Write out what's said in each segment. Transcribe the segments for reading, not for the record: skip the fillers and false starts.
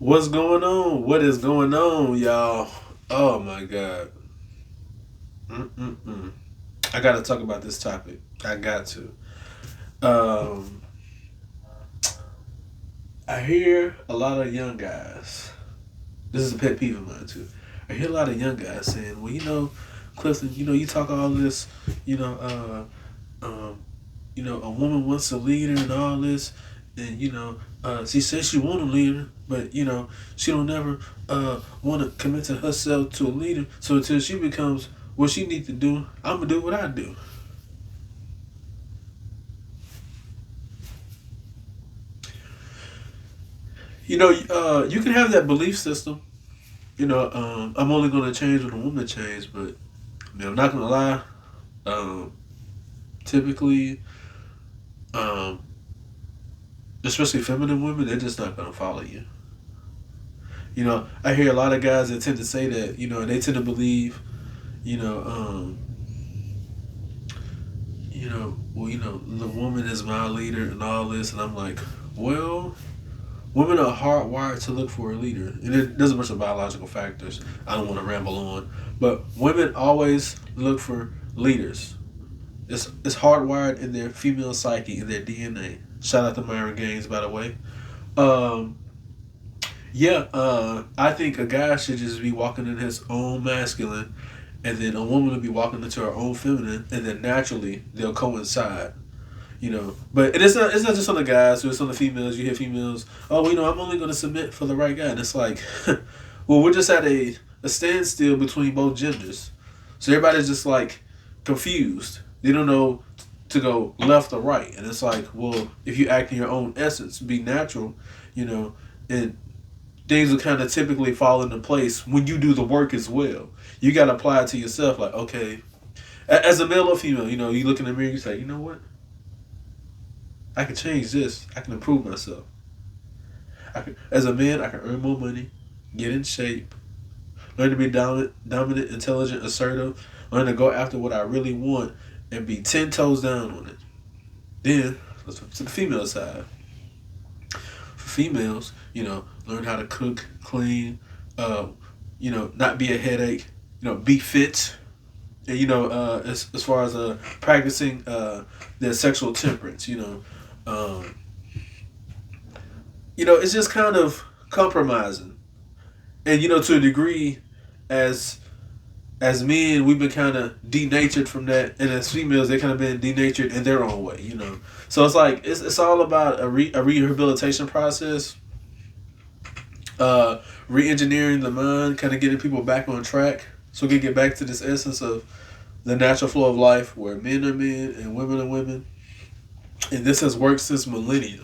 What's going on? What is going on, y'all? Oh my god. Mm-mm-mm. I gotta talk about this topic. I got to. Um, I hear a lot of young guys. This is a pet peeve of mine too. I hear a lot of young guys saying, "Well, Clifton, you talk all this, you know, a woman wants a leader and all this, and she says she want a leader, but she don't never want to commit to herself to a leader. So until she becomes what she needs to do, I'm gonna do what I do. You can have that belief system. I'm only gonna change when a woman changes, but I'm not gonna lie. Um, Typically, um, especially feminine women, they're just not gonna follow you. I hear a lot of guys that tend to say that, they tend to believe, you know, um, the woman is my leader and all this, and I'm like, well, women are hardwired to look for a leader, and there's a bunch of biological factors. I don't want to ramble on, but women always look for leaders. It's hardwired in their female psyche, in their DNA. Shout out to Myron Gaines, by the way. Um, yeah, I think a guy should just be walking in his own masculine, and then a woman will be walking into her own feminine, and then naturally they'll coincide. But it's not just on the guys, it's on the females. You hear females, oh, I'm only going to submit for the right guy, and it's like, well, we're just at a standstill between both genders, so everybody's just like confused. They don't know to go left or right, and it's like, well, if you act in your own essence, be natural, you know, and things will kind of typically fall into place when you do the work as well. You got to apply it to yourself, like, okay, as a male or female, you look in the mirror, you say, you know what, I can change this. I can improve myself. As a man, I can earn more money, get in shape, learn to be dominant, intelligent, assertive, learn to go after what I really want, and be 10 toes down on it. Then let's flip to the female side. For females, learn how to cook, clean, not be a headache, be fit, and as far as practicing their sexual temperance, um, it's just kind of compromising. And to a degree, as as men, we've been kind of denatured from that, and as females, they kind of been denatured in their own way. So it's like it's all about a rehabilitation process, re-engineering the mind, kind of getting people back on track, so we can get back to this essence of the natural flow of life, where men are men and women are women, and this has worked since millennia.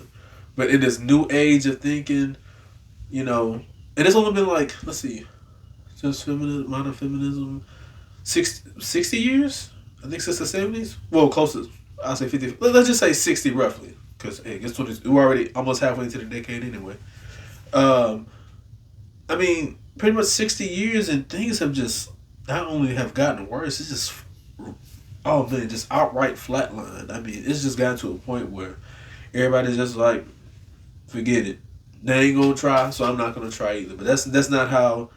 But in this new age of thinking, you know, and it's only been like, let's see, since modern feminism, 60 years? I think since the 70s? Well, closest. I'll say 50. Let's just say 60 roughly. Because, hey, it's 20, we're already almost halfway into the decade anyway. Um, I mean, pretty much 60 years, and things have just not only have gotten worse, it's just, oh man, just outright flatlined. I mean, it's just gotten to a point where everybody's just like, forget it. They ain't gonna try, so I'm not gonna try either. But that's not how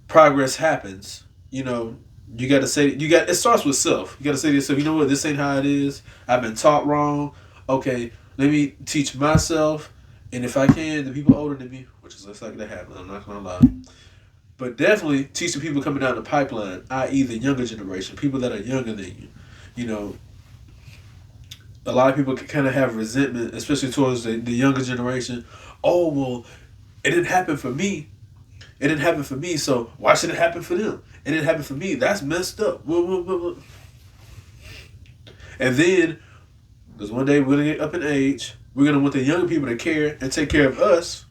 progress happens. You got to say, it starts with self. You got to say to yourself, you know what, this ain't how it is. I've been taught wrong. Okay, let me teach myself, and if I can, the people older than me, which is less likely to happen, I'm not gonna lie, but definitely teach the people coming down the pipeline, i.e., the younger generation, people that are younger than you. You know, a lot of people can kind of have resentment, especially towards the younger generation. Oh well, it didn't happen for me. It didn't happen for me, so why should it happen for them? It didn't happen for me. That's messed up. And then, because one day we're gonna get up in age, we're gonna want the younger people to care and take care of us.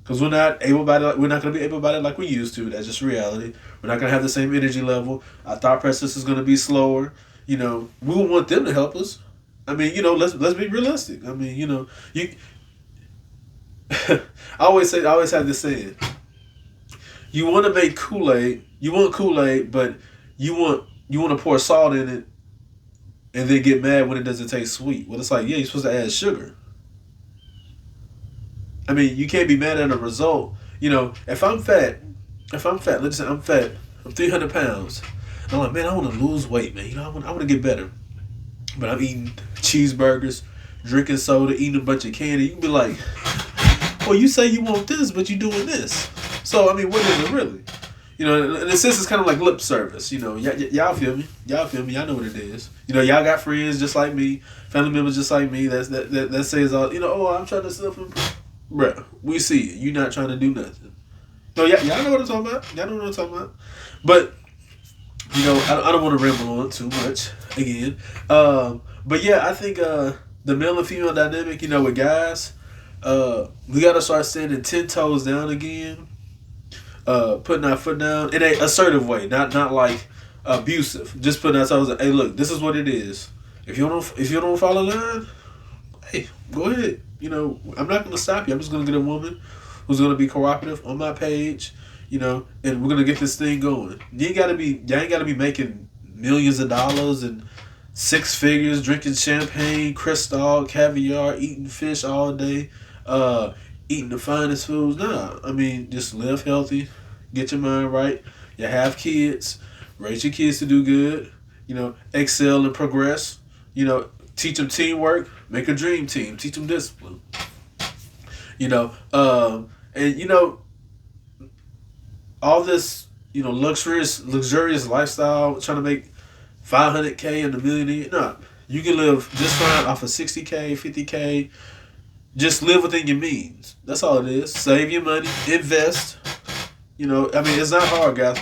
Because we're not gonna be able about it like we used to. That's just reality. We're not gonna have the same energy level. Our thought process is gonna be slower. We will want them to help us. I mean, let's be realistic. I mean, you. I always have this saying. You want to make Kool Aid. You want Kool Aid, but you want to pour salt in it, and then get mad when it doesn't taste sweet. Well, it's like, yeah, you're supposed to add sugar. I mean, you can't be mad at a result. You know, if I'm fat, let's say I'm fat, I'm 300 pounds. I'm like, man, I want to lose weight, man. You know, I want to get better. But I'm eating cheeseburgers, drinking soda, eating a bunch of candy. You can be like, well, you say you want this, but you doing this. So, I mean, what is it really? You know, in a sense, it's kind of like lip service. You know, y'all feel me? Y'all feel me? Y'all know what it is. You know, y'all got friends just like me, family members just like me. That says all. You know, oh, I'm trying to self improve. Bruh, we see it. You not trying to do nothing. No, y'all know what I'm talking about. Y'all know what I'm talking about. But you know, I don't want to ramble on too much again. But yeah, I think the male and female dynamic, you know, with guys, we got to start standing 10 toes down again, putting our foot down in a assertive way, not like abusive. Just putting our toes. Hey, look, this is what it is. If you don't follow line, hey, go ahead. You know, I'm not gonna stop you. I'm just gonna get a woman who's gonna be cooperative on my page. You know, and we're gonna get this thing going. Y'all ain't gotta be making millions of dollars and six figures, drinking champagne, Cristal, caviar, eating fish all day, eating the finest foods. Nah, I mean, just live healthy, get your mind right. You have kids, raise your kids to do good. You know, excel and progress. You know, teach them teamwork, make a dream team, teach them discipline. You know, and you know all this, you know, luxurious lifestyle, trying to make 500K and a million a year. No, you can live just fine off of 60K, 50K. Just live within your means. That's all it is. Save your money, invest. You know, I mean, it's not hard, guys.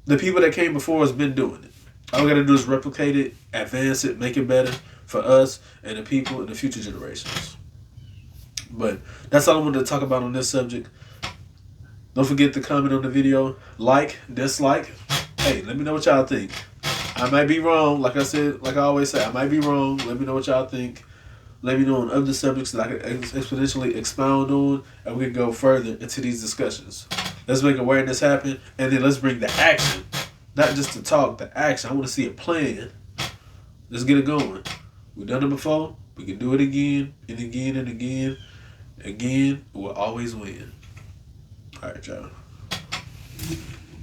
The people that came before us been doing it. All we gotta do is replicate it, advance it, make it better for us and the people in the future generations. But that's all I wanted to talk about on this subject. Don't forget to comment on the video, like, dislike. Hey, let me know what y'all think. I might be wrong, like I said, like I always say, I might be wrong. Let me know what y'all think. Let me know on other subjects that I can exponentially expound on, and we can go further into these discussions. Let's make awareness happen, and then let's bring the action. Not just the talk, the action. I want to see a plan. Let's get it going. We've done it before. We can do it again and again and again. Again, we'll always win. All right, y'all.